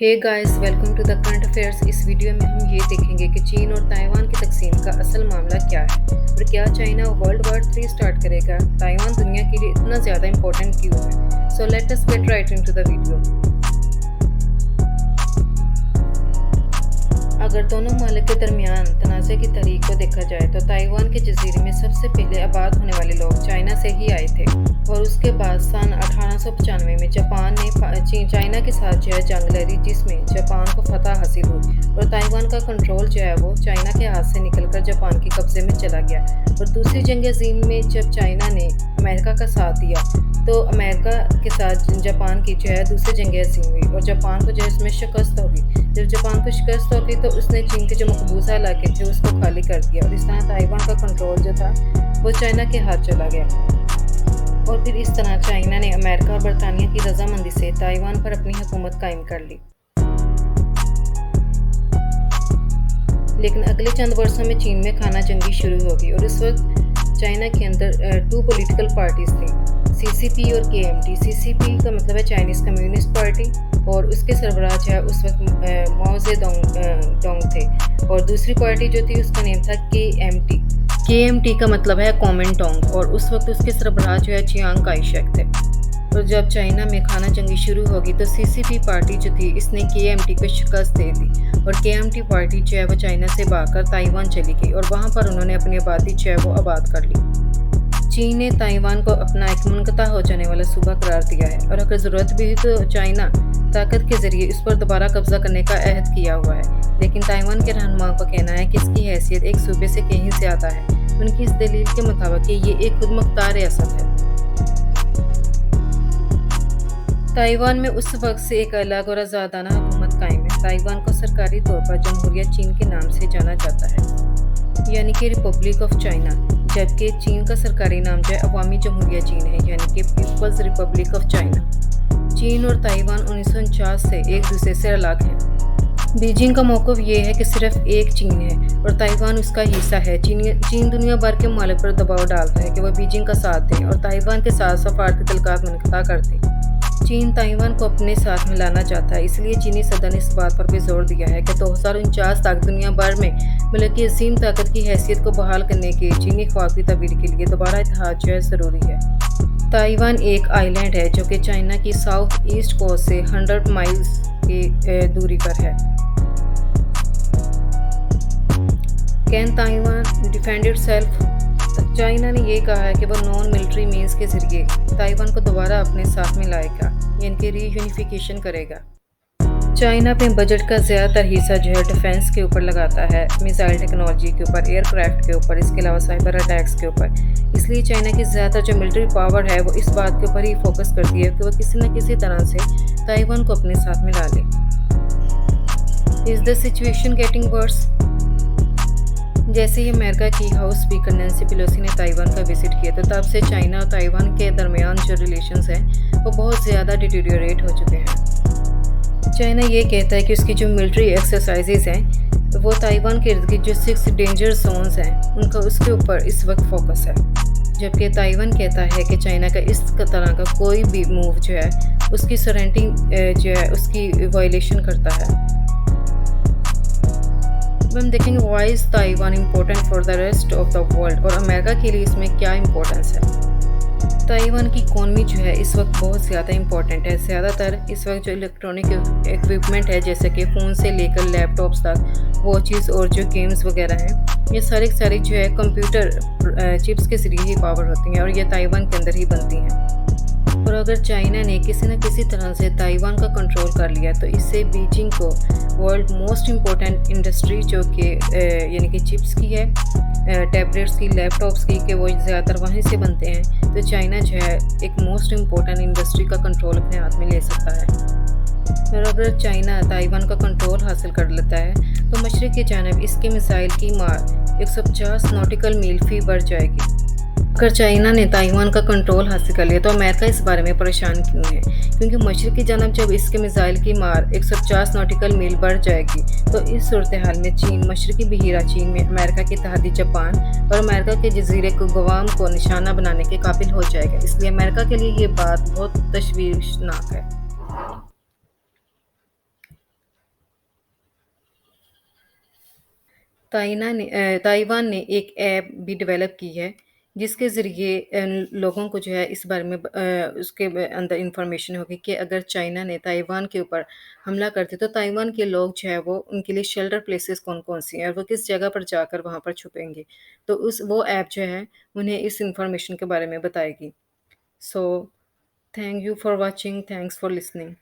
Hey guys welcome to the current affairs. इस video में हम ये देखेंगे कि चीन और ताइवान की तकसीम का असल मामला क्या है और क्या चाइना वर्ल्ड वॉर 3 स्टार्ट करेगा। ताइवान दुनिया के लिए इतना ज़्यादा इम्पोर्टेंट क्यों है। So let us get right into the video. अगर दोनों मुल्क के दरमियान तनाज़े की तारीख को देखा जाए तो ताइवान के जजीरे में सबसे पहले आबाद होने वाले लोग चाइना से ही आए थे और उसके बाद सन 1895 में जापान ने चाइना के साथ जो है जंग लड़ी, जिसमें जापान को फतह हासिल हुई और ताइवान का कंट्रोल जो है वो चाइना के हाथ से निकलकर जापान के कब्जे में चला गया। और दूसरी जंग अजीम में जब चाइना ने अमेरिका का साथ दिया तो अमेरिका के साथ जापान की जो है दूसरी जंग अजीम हुई और जापान को जो है इसमें शिकस्त होगी। जब जापान को शिकस्त होगी तो उसने चीन के जो मकबूजा इलाके थे उसको खाली कर दिया और इस तरह ताइवान का कंट्रोल जो था वो चाइना के हाथ चला गया। और फिर इस तरह चाइना ने अमेरिका और बरतानिया की रजामंदी से ताइवान पर अपनी हुकूमत कायम कर ली। लेकिन अगले चंद वर्षों में चीन में खाना जंगी शुरू हो गई और इस वक्त चाइना के अंदर 2 पॉलिटिकल पार्टीज थी, सीसीपी और केएमटी। सीसीपी का मतलब है चाइनीज़ कम्युनिस्ट पार्टी और उसके सरबराह जो है उस वक्त माओ जेडोंग थे और दूसरी पार्टी जो थी उसका नेम था केएमटी। केएमटी का मतलब है कॉमिंटांग और उस वक्त उसके सरबराह जो है चियांग काई शेक थे। और जब चाइना में खाना जंगी शुरू होगी तो सीसीपी पार्टी जो थी इसने केएमटी को शिकस्त दे दी और केएमटी पार्टी जो है वो चाइना से भागकर ताइवान चली गई और वहाँ पर उन्होंने अपनी आबादी जो है वो आबाद कर ली। चीन ने ताइवान को अपना एक मुनक़ता हो जाने वाला सूबा करार दिया है और अगर ज़रूरत भी हुई तो चाइना ताकत के ज़रिए इस पर दोबारा कब्जा करने का अहद किया हुआ है। लेकिन ताइवान के रहनुमाओं का कहना है कि इसकी हैसियत एक सूबे से कहीं ज़्यादा है। उनकी इस दलील के मुताबिक ये एक खुद मुख्तार रियासत है। ताइवान में उस वक्त से एक अलग और आज़ादाना हुकूमत कायम है। ताइवान को सरकारी तौर पर जमहूरियत चीन के नाम से जाना जाता है, यानी कि रिपब्लिक ऑफ चाइना, जबकि चीन का सरकारी नाम जो है अवामी जमहूरिया चीन है, यानी कि पीपल्स रिपब्लिक ऑफ चाइना। चीन और ताइवान 1949 से एक दूसरे से अलग हैं। बीजिंग का मौक़िफ़ ये है कि सिर्फ एक चीन है और ताइवान उसका हिस्सा है। चीन दुनिया भर के ममालिक पर दबाव डालता है कि वह बीजिंग का साथ दें और ताइवान के साथ सफारती तल्लुकात मुनक़्क़िद कर दें। चीन ताइवान को अपने साथ मिलाना चाहता है, इसलिए चीनी सदर ने इस बात पर भी जोर दिया है कि 2049 तक दुनिया भर में मुल्क की अजीम ताकत की हैसियत को बहाल करने के चीनी ख्वाब की तब्दीली के लिए दोबारा इत्तेहाद जो है ज़रूरी है। ताइवान एक आइलैंड है जो कि चाइना की साउथ ईस्ट कोस्ट से 100 माइल्स की दूरी पर है। Can Taiwan defend itself? China ने ये कहा है कि वह नॉन मिलिट्री मीन्स के ज़रिए ताइवान को दोबारा अपने साथ मिलाएगा, यानी कि रीयूनिफिकेशन करेगा। चाइना अपने बजट का ज़्यादातर हिस्सा जो है डिफेंस के ऊपर लगाता है, मिसाइल टेक्नोलॉजी के ऊपर, एयरक्राफ्ट के ऊपर, इसके अलावा साइबर अटैक्स के ऊपर। इसलिए चाइना की ज़्यादातर जो मिलिट्री पावर है वो इस बात के ऊपर ही फोकस करती है कि वह किसी न किसी तरह से ताइवान को अपने साथ मिला ले। Is the situation getting worse? जैसे ही अमेरिका की हाउस स्पीकर नैन्सी पेलोसी ने ताइवान का विजिट किया तो तब से चाइना और ताइवान के दरमियान जो रिलेशंस हैं वो बहुत ज़्यादा डिटीरियोरेट हो चुके हैं। चाइना ये कहता है कि उसकी जो मिलिट्री एक्सरसाइजेज हैं वो ताइवान के इर्द गिर्द जो 6 डेंजर जोन्स हैं उनका उसके ऊपर इस वक्त फोकस है, जबकि ताइवान कहता है कि चाइना का इस तरह का कोई भी मूव जो है उसकी सरेंडिंग जो है उसकी वायलेशन करता है। हम देखेंगे why is Taiwan important for the rest of the world और अमेरिका के लिए इसमें क्या इम्पोर्टेंस है। ताइवान की इकॉनमी जो है इस वक्त बहुत ज़्यादा इम्पोर्टेंट है। ज़्यादातर इस वक्त जो इलेक्ट्रॉनिक इक्विपमेंट है जैसे कि फ़ोन से लेकर लैपटॉप्स तक, वॉचेस और जो गेम्स वगैरह हैं, ये सारी जो है कंप्यूटर चिप्स के ज़रिए ही पावर होती हैं और ये ताइवान के अंदर ही बनती हैं। और अगर चाइना ने किसी न किसी तरह से ताइवान का कंट्रोल कर लिया तो इससे बीजिंग को वर्ल्ड मोस्ट इम्पोर्टेंट इंडस्ट्री जो कि यानी कि चिप्स की है, टैबलेट्स की, लैपटॉप्स की, कि वो ज़्यादातर वहीं से बनते हैं, तो चाइना जो है एक मोस्ट इम्पोर्टेंट इंडस्ट्री का कंट्रोल अपने हाथ में ले सकता है। और अगर चाइना ताइवान का कंट्रोल हासिल कर लेता है तो मशरिक़ की जानिब इसके मिसाइल की मार 150 नॉटिकल मील फी बढ़ जाएगी। अगर चाइना ने ताइवान का कंट्रोल हासिल कर लिया तो अमेरिका इस बारे में परेशान क्यों है? क्योंकि मशरिक़ की जानिब जब इसके मिसाइल की मार 150 नॉटिकल मील बढ़ जाएगी तो इस सूरत हाल में चीन, मशरिक़ी बहीरा चीन में अमेरिका के इत्तेहादी जापान और अमेरिका के जजीरे को गुआम को निशाना बनाने के काबिल हो जाएगा। इसलिए अमेरिका के लिए ये बात बहुत तशवीशनाक है। تائیوان نے ایک ایپ بھی ڈیولپ کی ہے جس کے ذریعے لوگوں کو جو ہے اس بارے میں اس کے اندر انفارمیشن ہوگی کہ اگر چائنا نے تائیوان کے اوپر حملہ کرتے تو تائیوان کے لوگ جو ہے وہ ان کے لیے شیلٹر پلیسز کون کون سی ہیں اور وہ کس جگہ پر جا کر وہاں پر چھپیں گے، تو وہ ایپ جو ہے انہیں اس انفارمیشن کے بارے میں بتائے گی. So thank you for watching, thanks for listening.